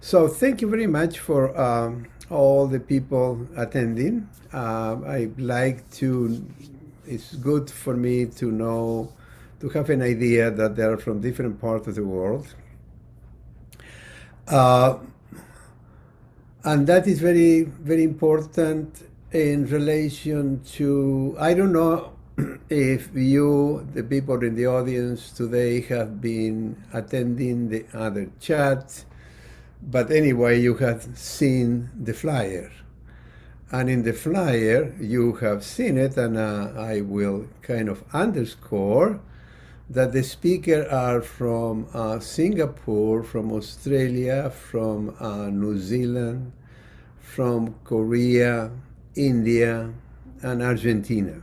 So thank you very much for all the people attending. I like to, it's good for me to know, to have an idea that they are from different parts of the world. Uh, and that is very, very important in relation to, I don't know if you, the people in the audience today, have been attending the other chat. But anyway, you have seen the flyer. And in the flyer, you have seen it, and I will kind of underscore that the speakers are from Singapore, from Australia, from New Zealand, from Korea, India, and Argentina.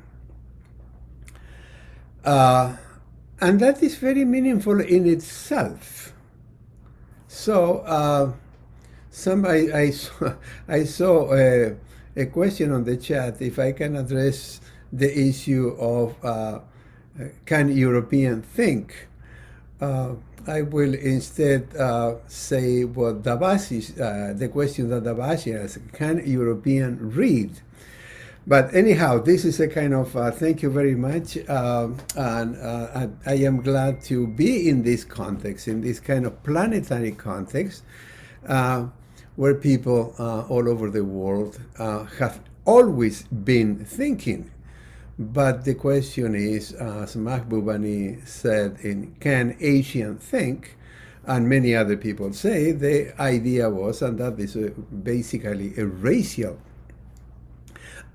And that is very meaningful in itself. So I saw a question on the chat if I can address the issue of can European think. I will instead say what Dabasi, the question that Dabasi asked, can European read? But anyhow, this is a kind of thank you very much, and I am glad to be in this context, in this kind of planetary context, where people all over the world have always been thinking. But the question is, as Mahbubani said in Can Asian Think? And many other people say, the idea was, and that is basically a racial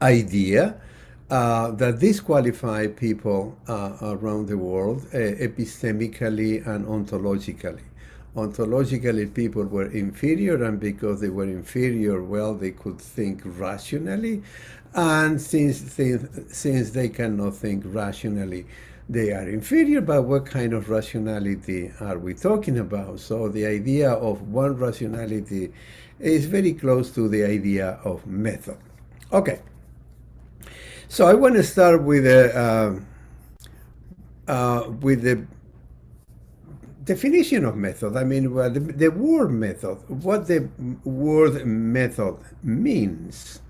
idea that disqualify people around the world epistemically and ontologically. Ontologically, people were inferior, and because they were inferior, well, they could think rationally. And since they cannot think rationally, they are inferior. But what kind of rationality are we talking about? So the idea of one rationality is very close to the idea of method. Okay. So I want to start with the definition of method. I mean, well, the word method, what the word method means.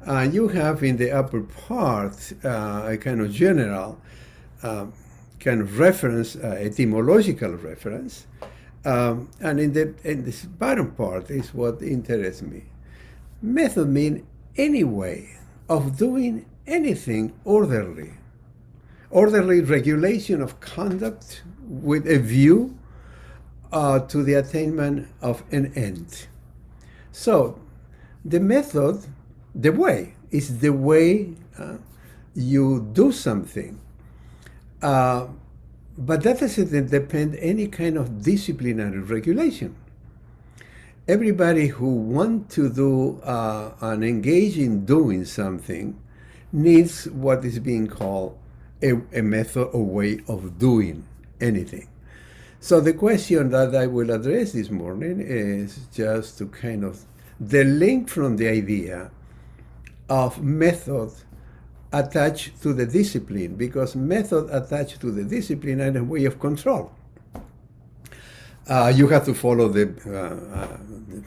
You have in the upper part a kind of general kind of reference, etymological reference, and in this bottom part is what interests me. Method means any way of doing anything orderly. Orderly regulation of conduct with a view to the attainment of an end. So the method, the way, is the way you do something. But that doesn't depend any kind of disciplinary regulation. Everybody who wants to do and engage in doing something needs what is being called a method or way of doing anything. So the question that I will address this morning is just to kind of the link from the idea of method attached to the discipline, because method attached to the discipline and a way of control. You have to follow the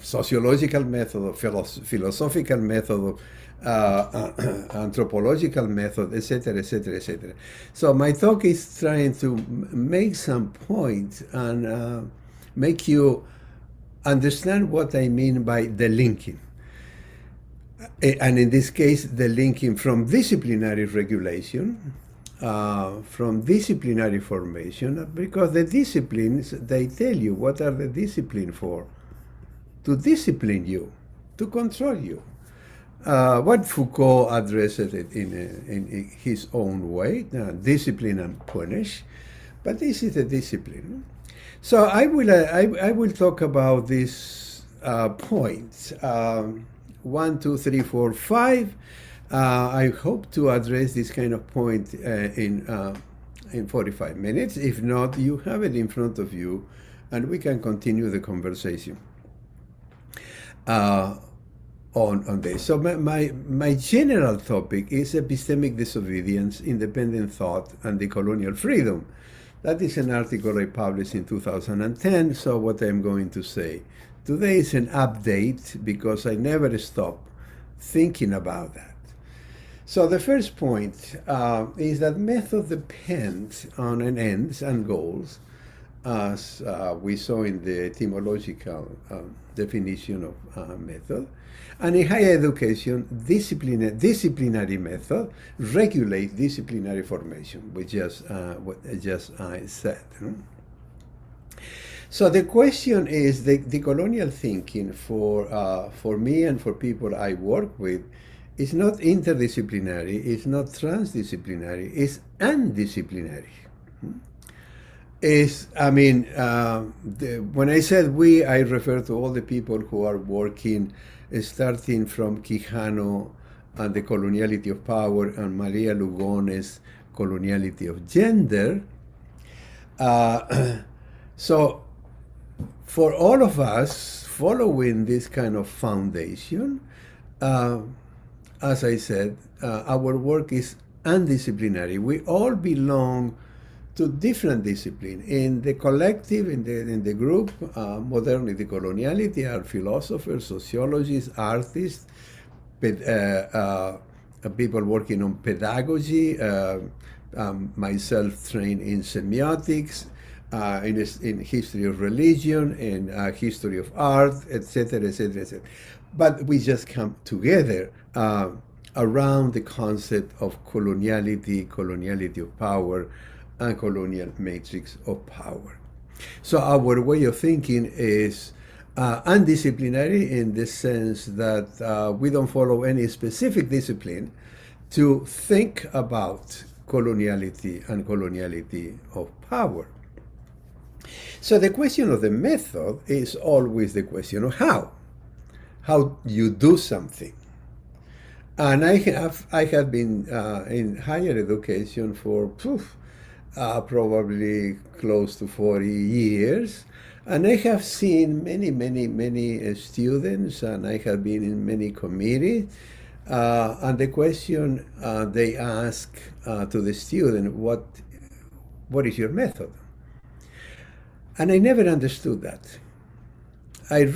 sociological method, or philosophical method, anthropological method, etc., etc., etc. So my talk is trying to make some point and make you understand what I mean by the linking. And in this case, the linking from disciplinary regulation, from disciplinary formation, because the disciplines, they tell you what are the discipline for. To discipline you, to control you. What Foucault addressed it in his own way, discipline and punish, but this is a discipline. So I will talk about these points. 1, 2, 3, 4, 5. I hope to address this kind of point in 45 minutes. If not, you have it in front of you, and we can continue the conversation on this. So my general topic is epistemic disobedience, independent thought, and decolonial freedom. That is an article I published in 2010. So what I'm going to say Today is an update because I never stop thinking about that. So the first point is that method depends on an ends and goals, as we saw in the etymological definition of method. And in higher education, disciplinary method regulate disciplinary formation, which what just I said. So the question is, the colonial thinking for me and for people I work with is not interdisciplinary, it's not transdisciplinary, it's undisciplinary. When I said we, I refer to all the people who are working, starting from Quijano and the coloniality of power and Maria Lugones' coloniality of gender. So for all of us following this kind of foundation, as I said, our work is undisciplinary. We all belong to different disciplines. In the collective, in the group, modernity, coloniality, are philosophers, sociologists, artists, people working on pedagogy, myself trained in semiotics, in history of religion, in history of art, etc., etc., etc. But we just come together around the concept of coloniality, coloniality of power, and colonial matrix of power. So our way of thinking is undisciplinary in the sense that we don't follow any specific discipline to think about coloniality and coloniality of power. So the question of the method is always the question of how you do something. And I have been in higher education for probably close to 40 years, and I have seen many students, and I have been in many committees, and the question they ask to the student, what is your method? And I never understood that. I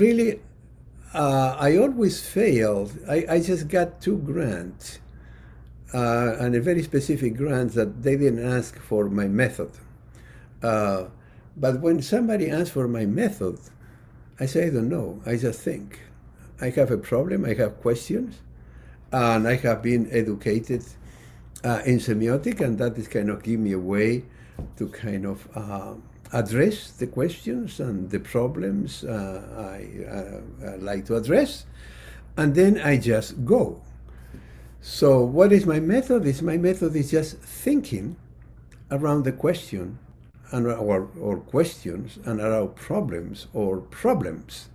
always failed. I just got 2 grants, and a very specific grants that they didn't ask for my method. But when somebody asks for my method, I say, I don't know, I just think. I have a problem, I have questions, and I have been educated in semiotic, and that is kind of give me a way to kind of address the questions and the problems I like to address, and then I just go. So what is my method? My method is just thinking around the question and or questions and around problems or problems.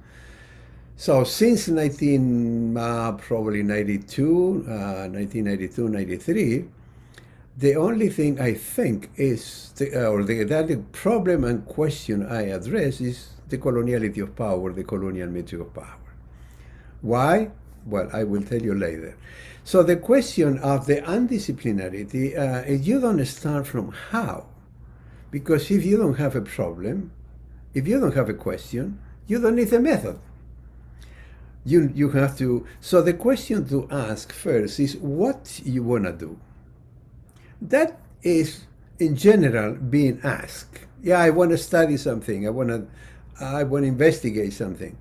So since 1992, 93, the only thing I think is, the problem and question I address is the coloniality of power, the colonial metric of power. Why? Well, I will tell you later. So the question of the undisciplinarity, you don't start from how. Because if you don't have a problem, if you don't have a question, you don't need a method. You have to, so the question to ask first is what you want to do. That is, in general, being asked. Yeah, I want to study something. I want to investigate something.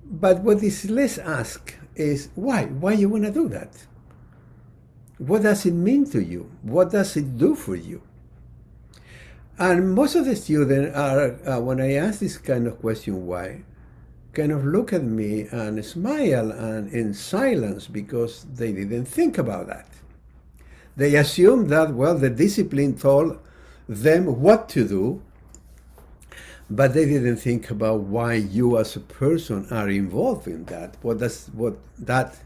But what is less asked is why? Why you want to do that? What does it mean to you? What does it do for you? And most of the students are, when I ask this kind of question, why, kind of look at me and smile and in silence because they didn't think about that. They assume that, well, the discipline told them what to do, but they didn't think about why you as a person are involved in that, what that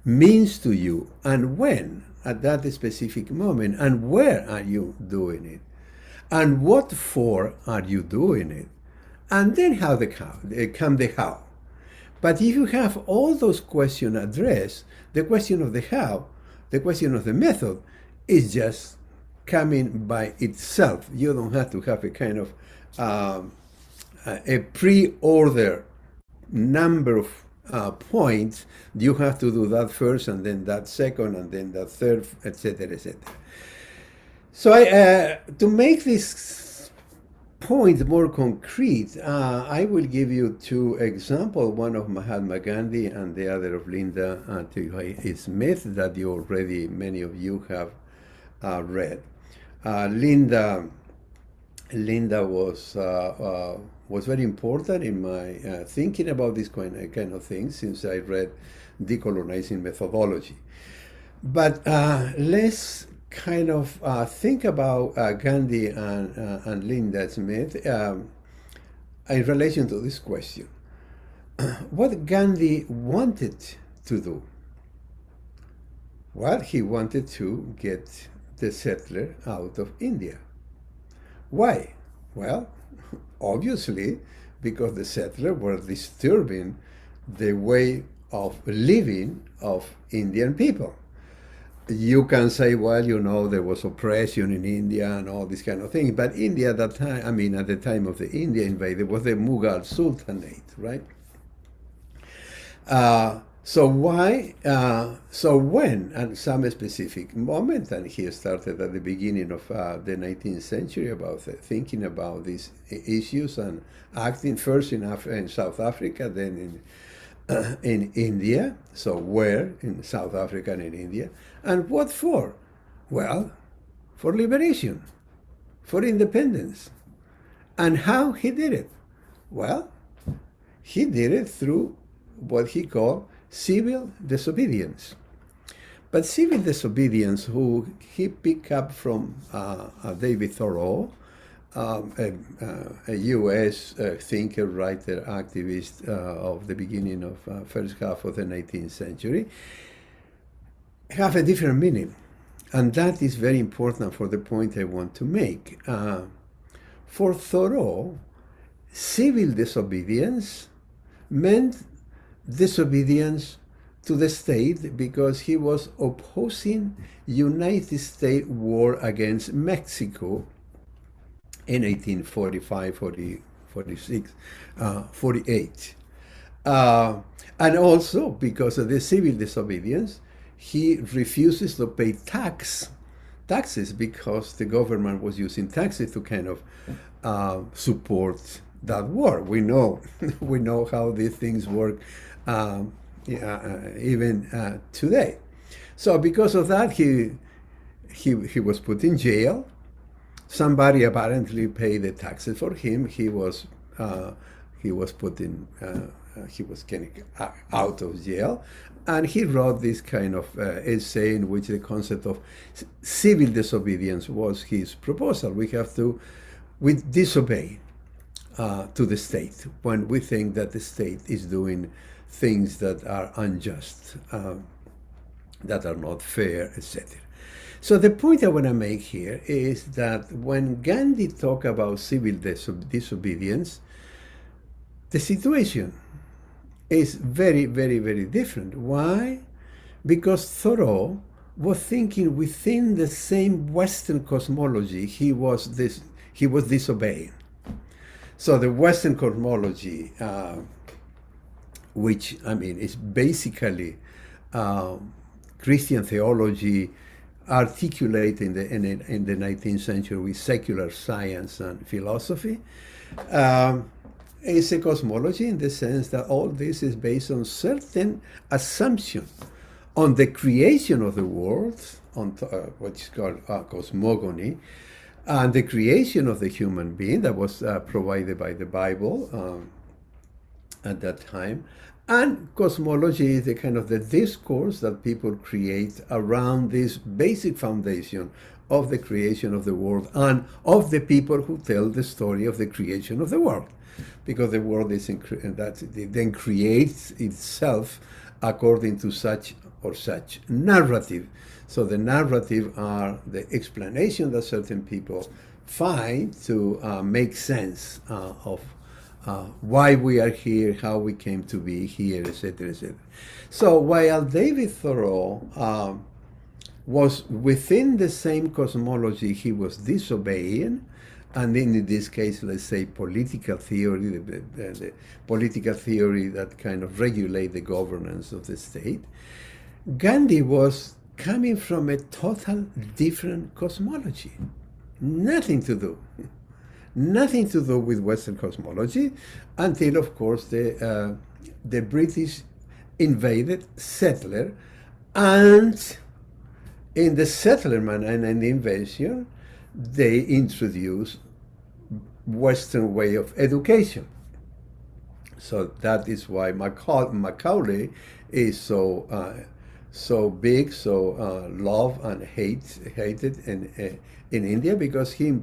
means to you, and when, at that specific moment, and where are you doing it, and what for are you doing it, and then come the how. But if you have all those questions addressed, the question of the how, the question of the method is just coming by itself. You don't have to have a kind of a pre-order number of points, you have to do that first, and then that second, and then that third, etc., etc. So to make this point more concrete, I will give you two examples, one of Mahatma Gandhi and the other of Linda Smith, that you already, many of you have read. Linda was very important in my thinking about this kind of things since I read Decolonizing Methodology. But let's kind of think about Gandhi and Linda Smith in relation to this question. What Gandhi wanted to do? Well, he wanted to get the settler out of India. Why? Well, obviously, because the settlers were disturbing the way of living of Indian people. You can say, well, you know, there was oppression in India and all this kind of thing. But India at that time, I mean, at the time of the India invasion, was the Mughal Sultanate, right? So when, at some specific moment, and he started at the beginning of the 19th century about thinking about these issues and acting first in South Africa, then in India. So where? In South Africa and in India. And what for? Well, for liberation, for independence. And how he did it? Well, he did it through what he called civil disobedience. But civil disobedience, who he picked up from David Thoreau, a U.S. thinker, writer, activist of the beginning of first half of the 19th century, have a different meaning. And that is very important for the point I want to make. For Thoreau, civil disobedience meant disobedience to the state because he was opposing United States war against Mexico in 1845, 46, 48. And also because of the civil disobedience, he refuses to pay taxes because the government was using taxes to kind of support that war. We know how these things work even today. So because of that, he was put in jail. Somebody apparently paid the taxes for him. He was put in. He was getting out of jail, and he wrote this kind of essay in which the concept of civil disobedience was his proposal. We disobey to the state when we think that the state is doing things that are unjust, that are not fair, etc. So the point I want to make here is that when Gandhi talked about civil disobedience, the situation is very, very, very different. Why? Because Thoreau was thinking within the same Western cosmology he was disobeying. So the Western cosmology, which I mean is basically Christian theology articulated in the 19th century with secular science and philosophy, is a cosmology in the sense that all this is based on certain assumptions on the creation of the world, on what is called cosmogony, and the creation of the human being that was provided by the Bible at that time. And cosmology is the kind of the discourse that people create around this basic foundation of the creation of the world and of the people who tell the story of the creation of the world. Because the world is that then creates itself according to such or such narrative. So the narrative are the explanation that certain people find to make sense of why we are here, how we came to be here, etc., etc. So while David Thoreau was within the same cosmology he was disobeying, and in this case, let's say political theory, the political theory that kind of regulate the governance of the state, Gandhi was coming from a total different cosmology. Nothing to do with Western cosmology, until, of course, the British invaded, settler, and in the settlement and in the invasion, they introduced Western way of education. So that is why Macaulay is so big, so loved and hated in India, because he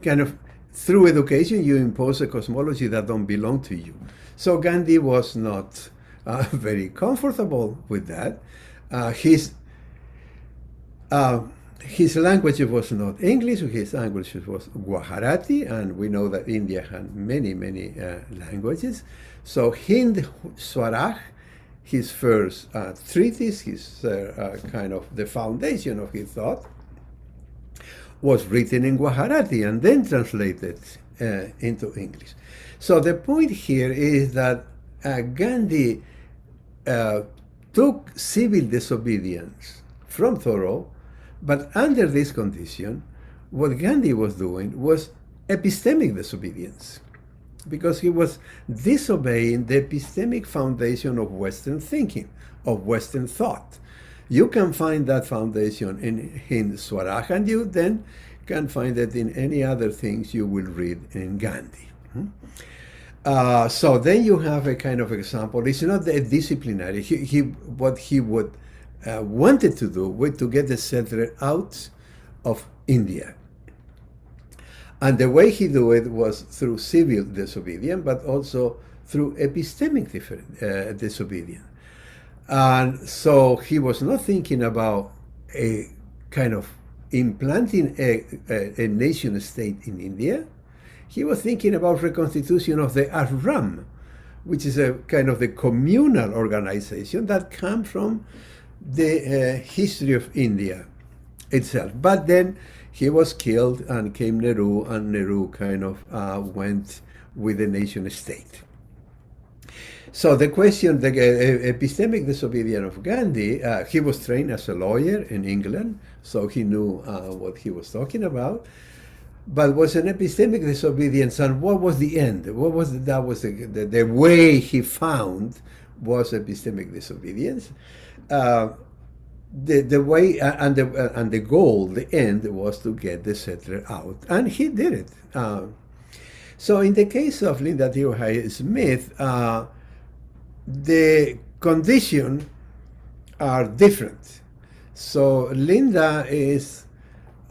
kind of, through education, you impose a cosmology that don't belong to you. So Gandhi was not very comfortable with that. His language was not English, his language was Gujarati, and we know that India had many languages. So Hind Swaraj, his first treatise, his kind of the foundation of his thought, was written in Gujarati and then translated into English. So the point here is that Gandhi took civil disobedience from Thoreau, but under this condition, what Gandhi was doing was epistemic disobedience, because he was disobeying the epistemic foundation of Western thinking, of Western thought. You can find that foundation in Swaraj, and you then can find it in any other things you will read in Gandhi. So then you have a kind of example. It's not a disciplinary. What he would wanted to do was to get the settler out of India. And the way he do it was through civil disobedience, but also through epistemic disobedience. And so he was not thinking about a kind of implanting a nation state in India. He was thinking about reconstitution of the ashram, which is a kind of the communal organization that comes from the history of India itself. But then he was killed, and came Nehru, and Nehru kind of went with the nation state. So the question, the epistemic disobedience of Gandhi, he was trained as a lawyer in England, so he knew what he was talking about. But was an epistemic disobedience, and what was the end? What was that was the way he found was epistemic disobedience. The way and the goal, the end, was to get the settler out, and he did it. So in the case of Linda Theohai Smith, the conditions are different. So Linda is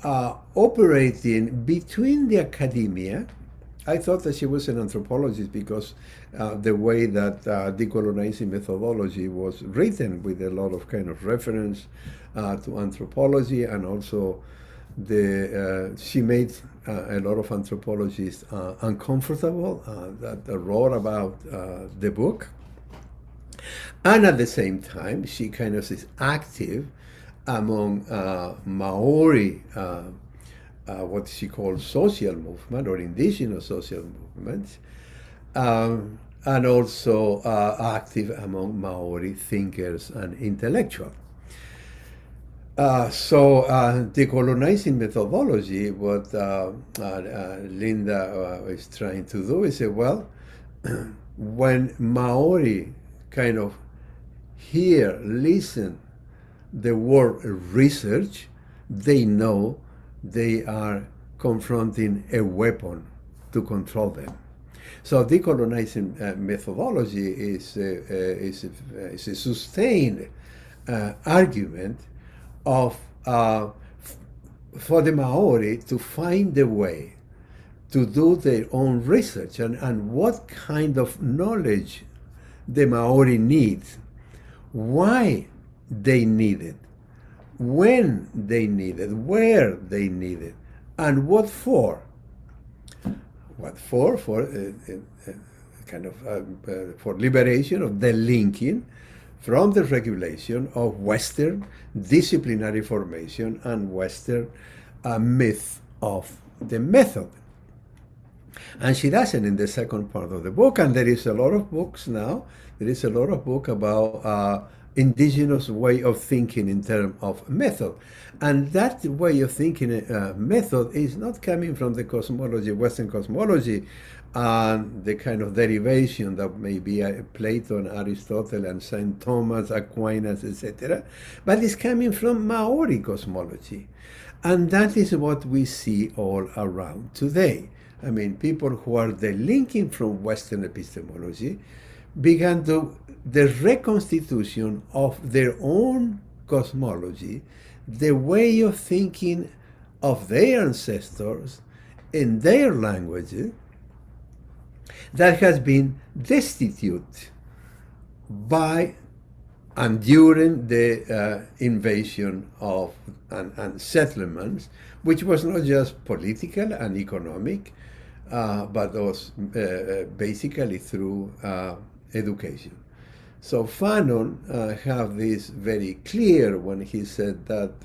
operating between the academia. I thought that she was an anthropologist because the way that Decolonizing Methodology was written, with a lot of kind of reference to anthropology, and also she made a lot of anthropologists uncomfortable that wrote about the book. And at the same time, she kind of is active among Maori, what she calls social movement, or indigenous social movements, and also active among Maori thinkers and intellectuals. So decolonizing methodology, what Linda is trying to do is say, well, when Maori kind of listen the word research, they know they are confronting a weapon to control them. So decolonizing methodology is a sustained argument of for the Maori to find a way to do their own research, and what kind of knowledge the Maori need, why they need it, when they need it, where they need it, and what for. What for? For kind of for liberation of the linking from the regulation of Western disciplinary formation and Western myth of the method. And she doesn't in the second part of the book. And there is a lot of books now. There is a lot of book about indigenous way of thinking in terms of method. And that way of thinking method is not coming from the cosmology, Western cosmology, and the kind of derivation that may be Plato, Aristotle, and St. Thomas, Aquinas, etc. But it's coming from Maori cosmology. And that is what we see all around today. I mean, people who are delinking from Western epistemology began to the reconstitution of their own cosmology, the way of thinking of their ancestors in their languages that has been destitute by and during the invasion of and settlements, which was not just political and economic, but was basically through education. So Fanon have this very clear when he said that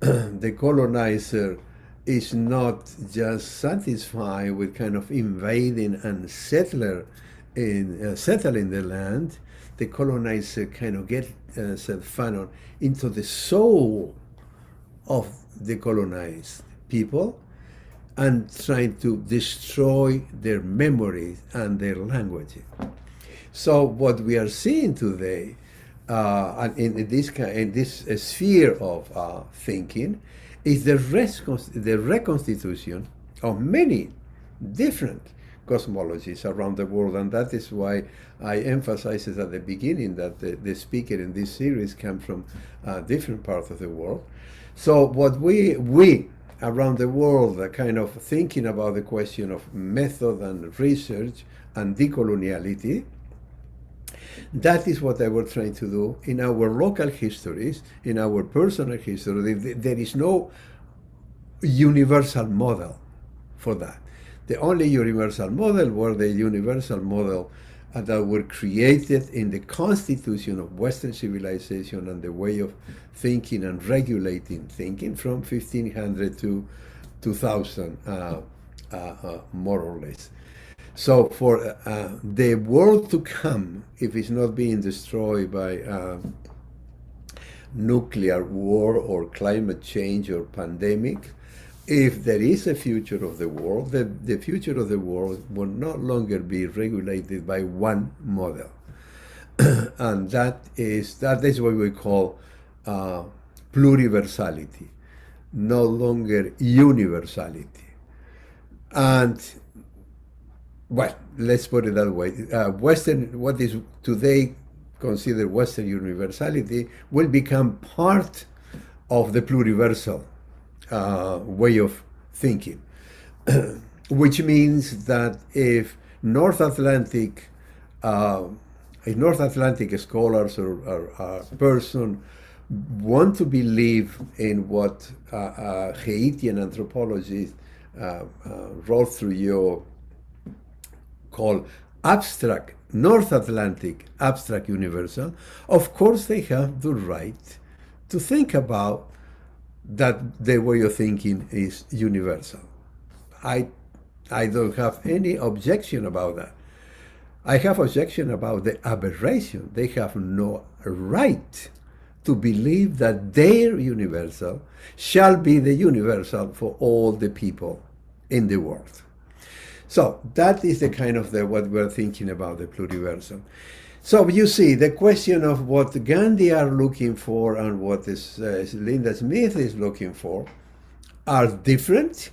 the colonizer is not just satisfied with kind of invading and settling the land. The colonizer kind of get, said Fanon, into the soul of the colonized people and trying to destroy their memories and their languages. So what we are seeing today, and in this sphere of thinking, is the reconstitution of many different cosmologies around the world, and that is why I emphasized at the beginning that the speaker in this series come from different parts of the world. So what we around the world are kind of thinking about the question of method and research and decoloniality. That is what I was trying to do in our local histories, in our personal history. There is no universal model for that. The only universal model were the universal model that were created in the constitution of Western civilization and the way of thinking and regulating thinking from 1500 to 2000, more or less. So for the world to come, if it's not being destroyed by nuclear war or climate change or pandemic, if there is a future of the world, the future of the world will no longer be regulated by one model. And that is what we call pluriversality, no longer universality. And well, let's put it that way. What is today considered Western universality will become part of the pluriversal way of thinking, which means that if North Atlantic scholars or person want to believe in what Haitian anthropologists Rolf Trujillo call abstract, North Atlantic abstract universal, of course they have the right to think about that their way of thinking is universal. I don't have any objection about that. I have objection about the aberration. They have no right to believe that their universal shall be the universal for all the people in the world. So that is the kind of what we're thinking about, the pluriversal. So you see, the question of what Gandhi are looking for and what Linda Smith is looking for are different,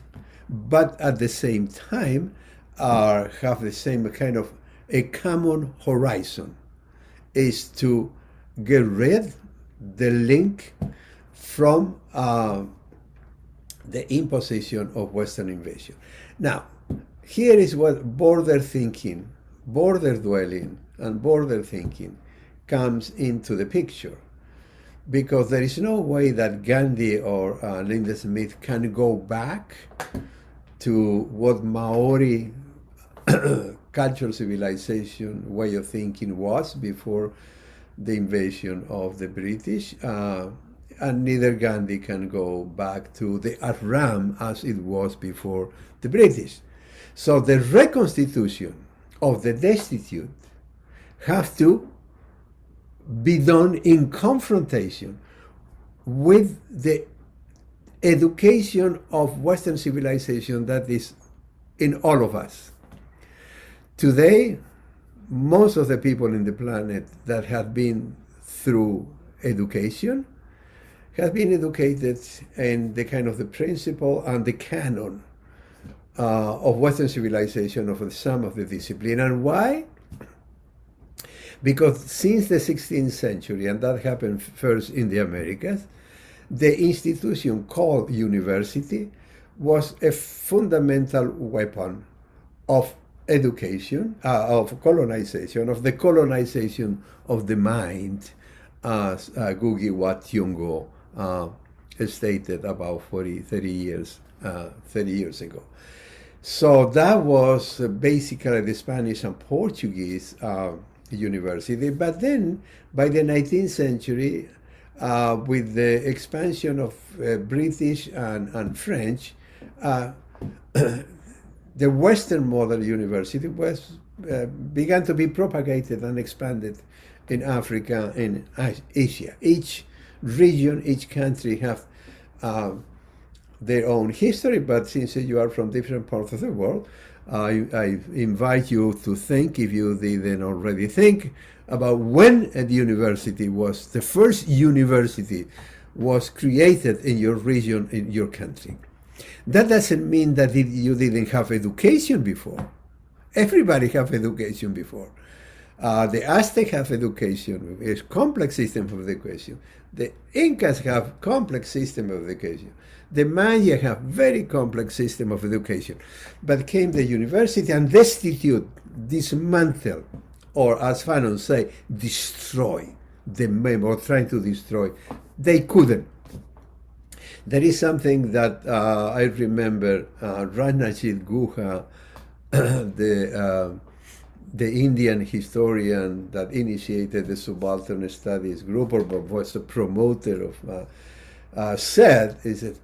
but at the same time have the same kind of a common horizon, is to get rid the link from the imposition of Western invasion. Now, here is what border thinking, border dwelling, and border thinking comes into the picture, because there is no way that Gandhi or Linda Smith can go back to what Maori cultural civilization way of thinking was before the invasion of the British, and neither Gandhi can go back to the Aram as it was before the British. So the reconstitution of the destitute have to be done in confrontation with the education of Western civilization that is in all of us. Today, most of the people in the planet that have been through education have been educated in the kind of the principle and the canon of Western civilization, of some of the discipline. And why? Because since the 16th century, and that happened first in the Americas, the institution called university was a fundamental weapon of education, of colonization, of the colonization of the mind, as Gugi Wa Thiong'o stated about 30 years ago. So that was basically the Spanish and Portuguese university. But then, by the 19th century, with the expansion of British and French, the Western model university began to be propagated and expanded in Africa and Asia. Each region, each country have their own history, but since you are from different parts of the world, I invite you to think, if you didn't already think, about when a university was, the first university was created in your region, in your country. That doesn't mean that you didn't have education before. Everybody have education before. The Aztecs have education, a complex system of education. The Incas have complex system of education. The Maya have very complex system of education. But came the university and destitute, dismantle, or as Fanon say, destroy the memory, or trying to destroy. They couldn't. There is something that I remember Ranajit Guha, the Indian historian that initiated the subaltern studies group, or was a promoter of, said, is that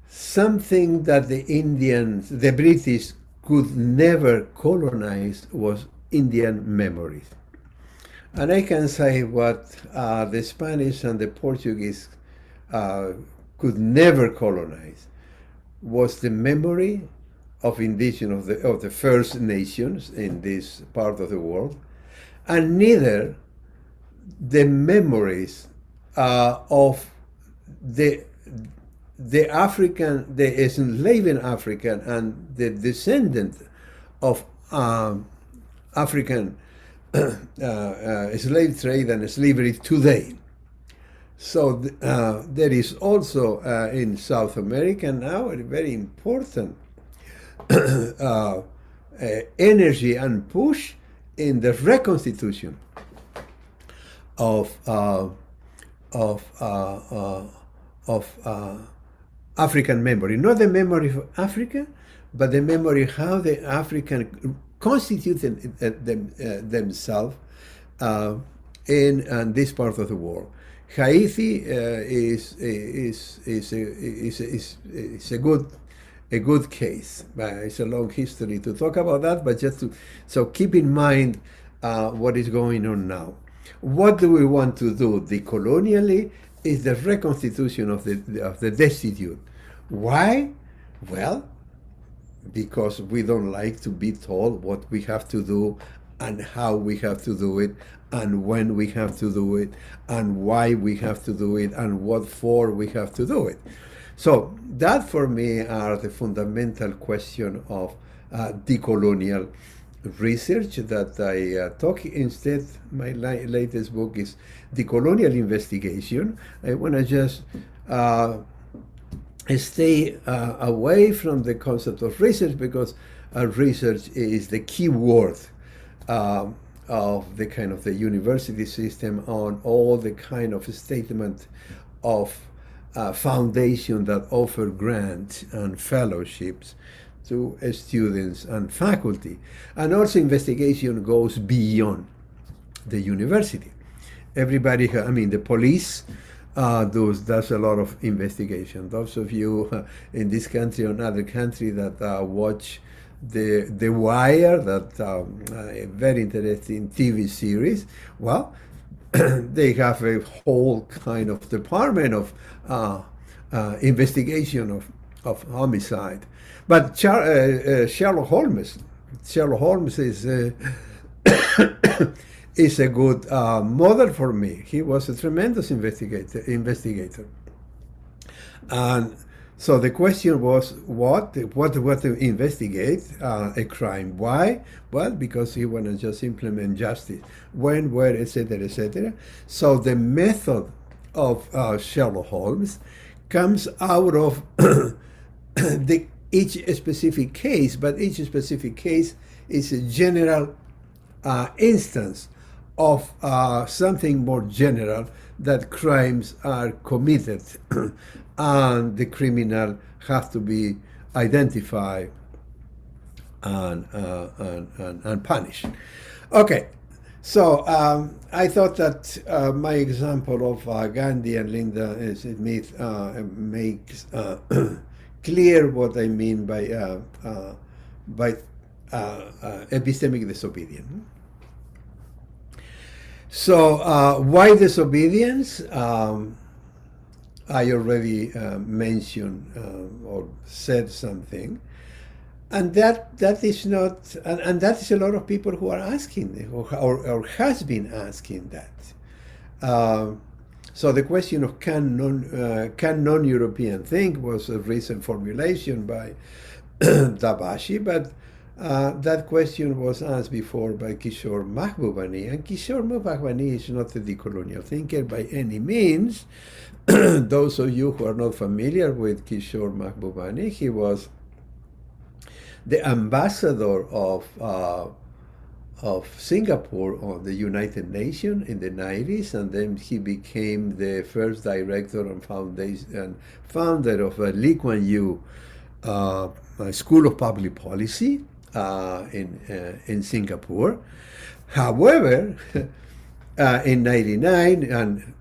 something that the British could never colonize was Indian memories. And I can say what the Spanish and the Portuguese could never colonize was the memory of indigenous, of the First Nations in this part of the world, and neither the memories of the African, the enslaving African and the descendant of African slave trade and slavery today. So there is also in South America now a very important energy and push in the reconstitution of African memory, not the memory of Africa, but the memory of how the African constituted themselves in this part of the world. Haiti is a good case. It's a long history to talk about that, but just so keep in mind what is going on now. What do we want to do? Decolonially is the reconstitution of the destitute. Why? Well, because we don't like to be told what we have to do and how we have to do it and when we have to do it and why we have to do it and what for we have to do it. So that for me are the fundamental question of decolonial research that I talk instead. My latest book is Decolonial Investigation. I want to just stay away from the concept of research because research is the key word of the kind of the university system on all the kind of statement of foundation that offer grants and fellowships to students and faculty. And also investigation goes beyond the university. Everybody, the police does a lot of investigation. Those of you in this country or another country that watch the Wire, that a very interesting TV series, well, they have a whole kind of department of investigation of homicide. But Sherlock Holmes is is a good model for me. He was a tremendous investigator. And so the question was, what to investigate a crime? Why? Well, because he wanted to just implement justice. When, where, etc., etc. So the method of Sherlock Holmes comes out of each specific case, but each specific case is a general instance of something more general, that crimes are committed and the criminal have to be identified and punished. Okay, so I thought that my example of Gandhi and Linda Smith makes clear what I mean by epistemic disobedience. So why disobedience? I already mentioned or said something, and that is not, and that is a lot of people who are asking, or has been asking that. So the question of can non-European think was a recent formulation by Dabashi, but that question was asked before by Kishore Mahbubani, and Kishore Mahbubani is not a decolonial thinker by any means. Those of you who are not familiar with Kishore Mahbubani, he was the ambassador of Singapore on the United Nations in the 90s, and then he became the first director and founder of Lee Kuan Yew School of Public Policy in Singapore. However, in '99, and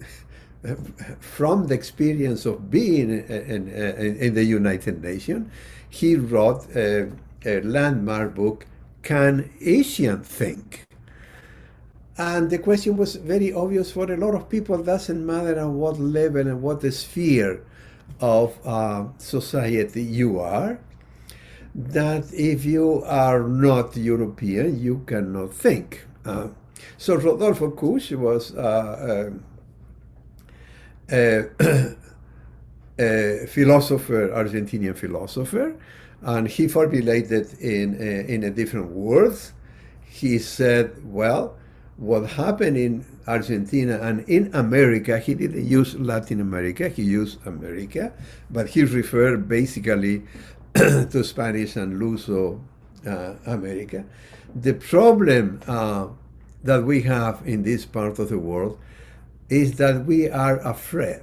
from the experience of being in the United Nations, he wrote a landmark book, Can Asians Think? And the question was very obvious for a lot of people. It doesn't matter at what level and what sphere of society you are, that if you are not European, you cannot think. So Rodolfo Kusch was a philosopher, Argentinian philosopher, and he formulated in a different words. He said, well, what happened in Argentina and in America, he didn't use Latin America, he used America, but he referred basically to Spanish and Luso America. The problem that we have in this part of the world is that we are afraid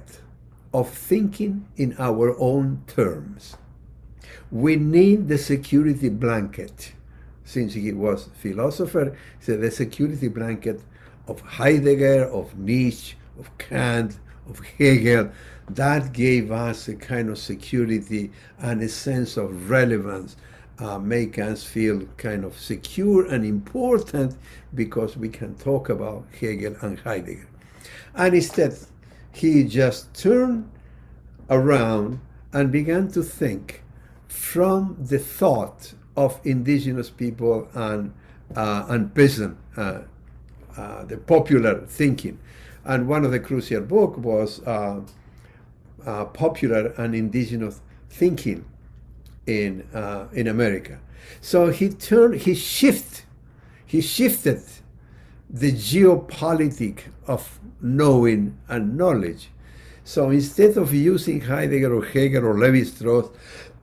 of thinking in our own terms. We need the security blanket. Since he was philosopher, he said the security blanket of Heidegger, of Nietzsche, of Kant, of Hegel, that gave us a kind of security and a sense of relevance, make us feel kind of secure and important because we can talk about Hegel and Heidegger. And instead, he just turned around and began to think from the thought of indigenous people and peasant, the popular thinking. And one of the crucial books was Popular and Indigenous Thinking in America. So he shifted the geopolitic of knowing and knowledge. So instead of using Heidegger or Hegel or Levi-Strauss,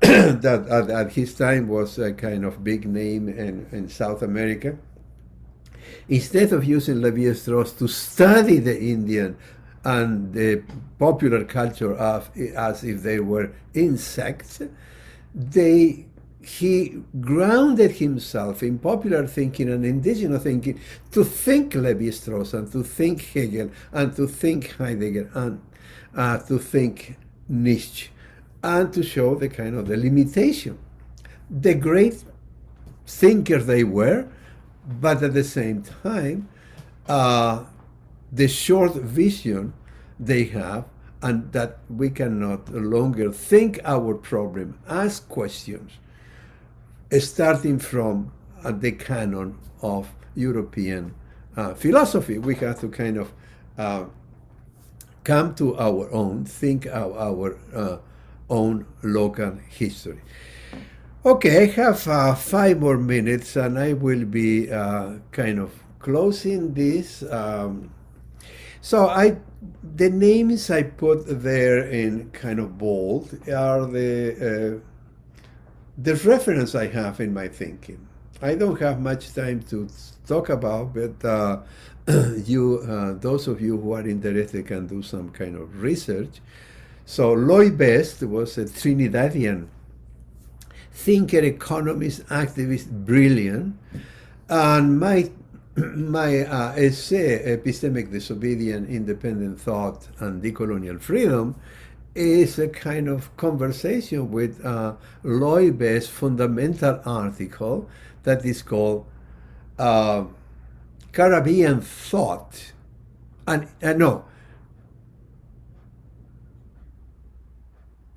that at his time was a kind of big name in South America, instead of using Levi-Strauss to study the Indian and the popular culture as if they were insects, he grounded himself in popular thinking and indigenous thinking to think Levi-Strauss and to think Hegel and to think Heidegger to think niche and to show the kind of the limitation. The great thinkers they were, but at the same time, the short vision they have, and that we cannot longer think our problem as questions, starting from the canon of European philosophy. We have to kind of come to our own, think our own local history. Okay, I have 5 more minutes, and I will be kind of closing this. The names I put there in kind of bold are the reference I have in my thinking. I don't have much time to talk about, but those of you who are interested can do some kind of research. So Lloyd Best was a Trinidadian thinker, economist, activist, brilliant. And my essay, Epistemic, Disobedience, Independent Thought, and Decolonial Freedom, is a kind of conversation with Lloyd Best's fundamental article that is called Caribbean Thought.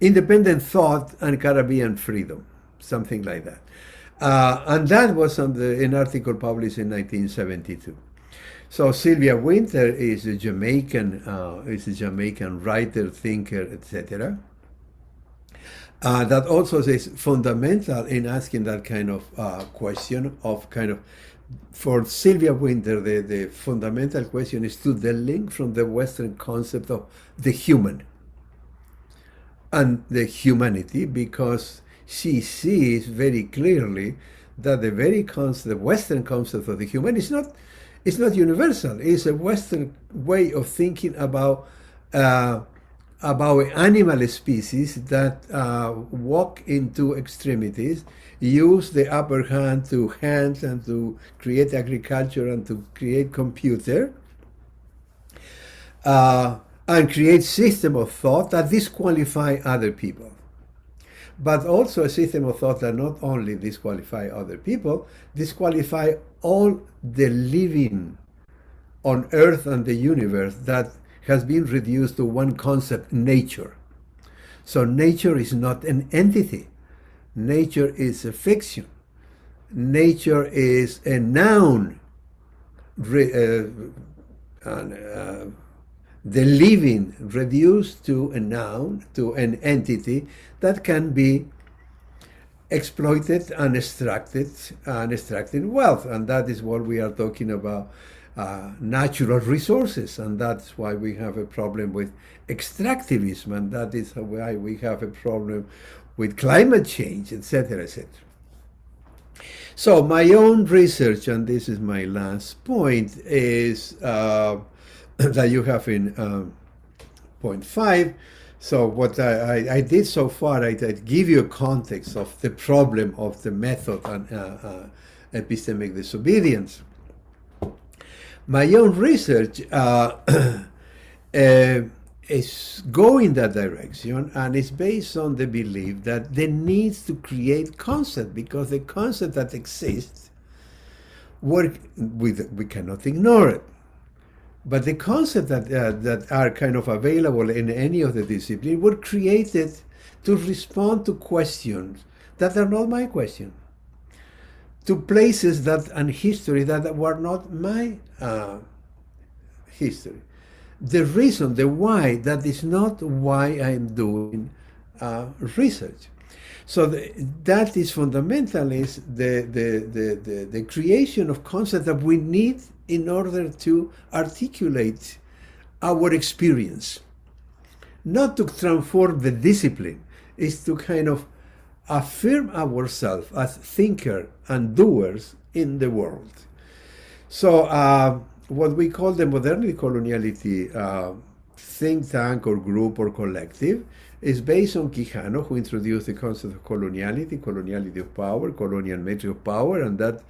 Independent Thought and Caribbean Freedom, something like that. And that was an article published in 1972. So Sylvia Wynter is a Jamaican writer, thinker, etc. That also is fundamental in asking that kind of question of kind of, for Sylvia Wynter, the fundamental question is to the link from the Western concept of the human and the humanity, because she sees very clearly that the Western concept of the human is not universal. It's a Western way of thinking about animal species that walk into extremities, use the upper hand to hunt and to create agriculture and to create computer, and create system of thought that disqualify other people. But also a system of thought that not only disqualify other people, disqualify all the living on Earth and the universe that has been reduced to one concept, nature. So nature is not an entity. Nature is a fiction. Nature is a noun. The living reduced to a noun, to an entity that can be exploited and extracted wealth. And that is what we are talking about, natural resources. And that's why we have a problem with extractivism. And that is why we have a problem with climate change, etc., etc. So my own research, and this is my last point, is that you have in point 5. So what I did so far, I give you a context of the problem of the method and epistemic disobedience. My own research is going that direction, and it's based on the belief that there needs to create concept, because the concept that exists, we cannot ignore it. But the concepts that are kind of available in any of the disciplines were created to respond to questions that are not my question, to places and history that were not my history. The reason, the why, that is not why I'm doing research. So that is fundamentally the creation of concepts that we need in order to articulate our experience. Not to transform the discipline, is to kind of affirm ourselves as thinkers and doers in the world. So what we call the modernity coloniality think tank or group or collective is based on Quijano, who introduced the concept of coloniality of power, colonial metric of power, and that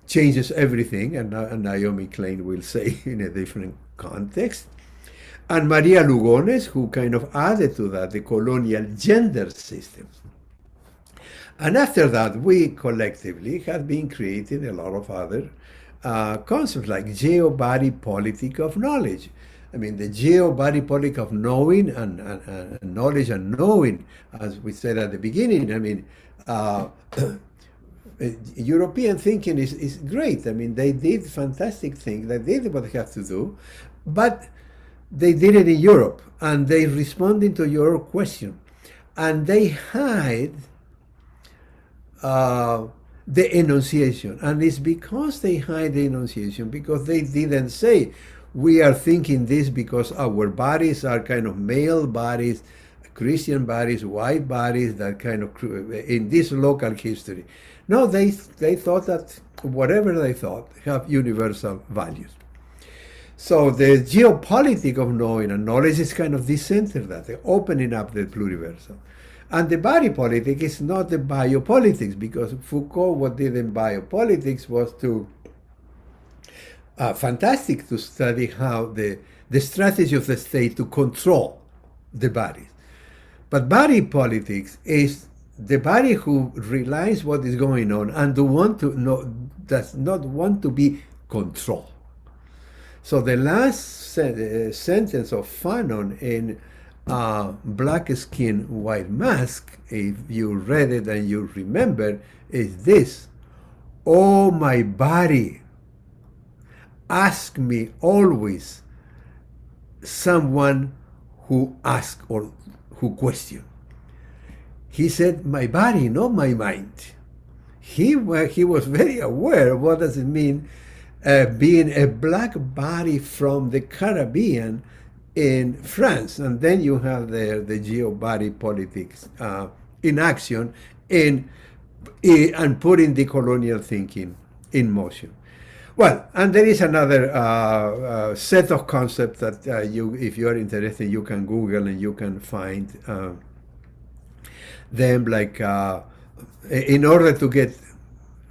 changes everything, and Naomi Klein will say in a different context. And Maria Lugones, who kind of added to that the colonial gender system. And after that, we collectively have been creating a lot of other concepts like geo-body politic of knowledge. I mean, the geo-body politic of knowing and knowledge and knowing, as we said at the beginning. I mean, European thinking is great. I mean, they did fantastic things. They did what they have to do, but they did it in Europe, and they responded to your question, and they hide the enunciation. And it's because they hide the enunciation, because they didn't say, we are thinking this because our bodies are kind of male bodies, Christian bodies, white bodies, that kind of, in this local history. No, they thought that whatever they thought have universal values. So the geopolitic of knowing and knowledge is kind of decentered that, opening up the pluriversal. And the body politic is not the biopolitics, because Foucault, what did in biopolitics was to, fantastic to study how the strategy of the state to control the bodies. But body politics is the body who realizes what is going on and does not want to be controlled. So the last sentence of Fanon in Black Skin, White Mask, if you read it and you remember, is this: oh, my body, ask me always someone who asks or who questions. He said, my body, not my mind. He was very aware of what does it mean being a black body from the Caribbean in France. And then you have there the geo-body politics in action and putting the colonial thinking in motion. Well, and there is another set of concepts that if you are interested, you can Google and you can find them, like in order to get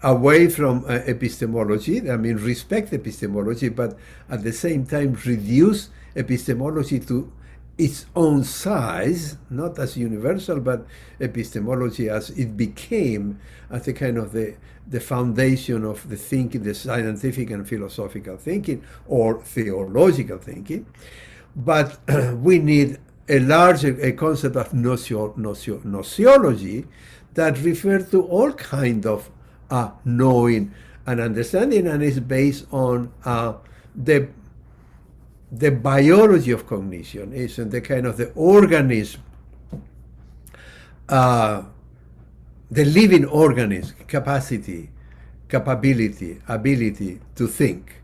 away from epistemology, I mean, respect epistemology, but at the same time reduce epistemology to its own size, not as universal, but epistemology as it became as a kind of the foundation of the thinking, the scientific and philosophical thinking, or theological thinking. But we need a larger concept of nociology that refers to all kind of knowing and understanding, and is based on the biology of cognition, is the kind of the organism, the living organism, capability, ability to think.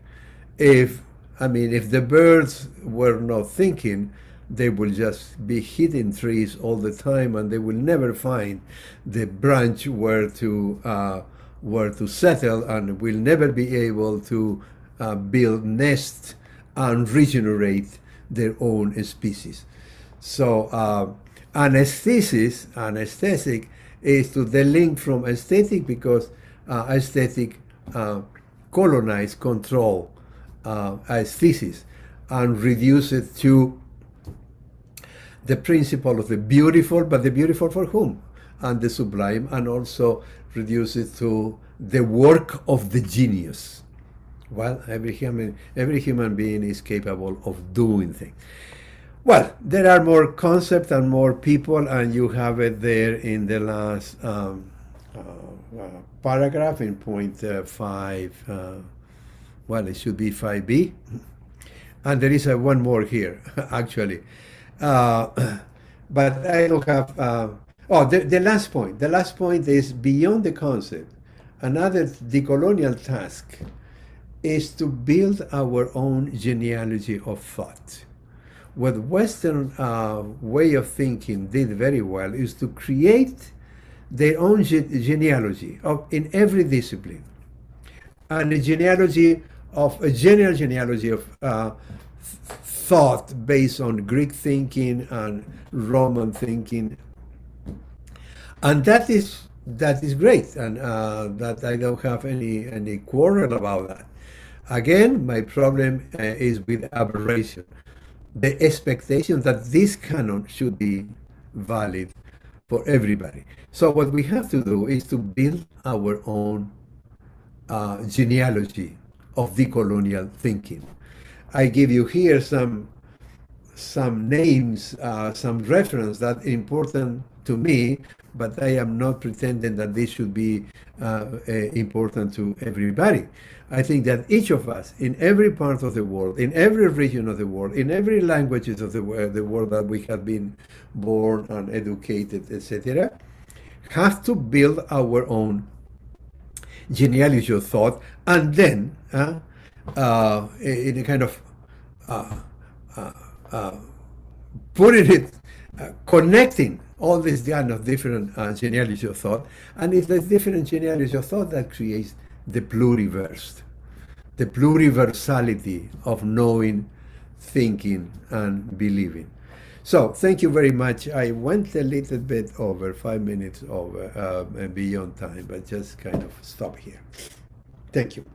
If the birds were not thinking, they will just be hitting trees all the time, and they will never find the branch where to settle, and will never be able to build nests and regenerate their own species. So anesthetic is to the link from aesthetic, because aesthetic colonize, control aesthesis, and reduce it to the principle of the beautiful, but the beautiful for whom? And the sublime, and also reduce it to the work of the genius. Well, every human being is capable of doing things. Well, there are more concepts and more people, and you have it there in the last paragraph in point 5. Well, it should be 5b. And there is one more here, actually. But I don't have... the last point. The last point is beyond the concept. Another decolonial task is to build our own genealogy of thought. What Western way of thinking did very well is to create their own genealogy in every discipline, and a general genealogy of thought based on Greek thinking and Roman thinking, and that is great, and that I don't have any quarrel about that. Again, my problem is with aberration. the expectation that this canon should be valid for everybody. So what we have to do is to build our own genealogy of decolonial thinking. I give you here some names, some reference that are important to me, but I am not pretending that this should be important to everybody. I think that each of us, in every part of the world, in every region of the world, in every languages of the world that we have been born and educated, etc., have to build our own genealogy of thought, and then in a kind of putting it, connecting all these kind of different genealogy of thought, and it's the different genealogy of thought that creates the pluriverse, the pluriversality of knowing, thinking, and believing. So thank you very much. I went a little bit over 5 minutes over beyond time, but just kind of stop here. Thank you.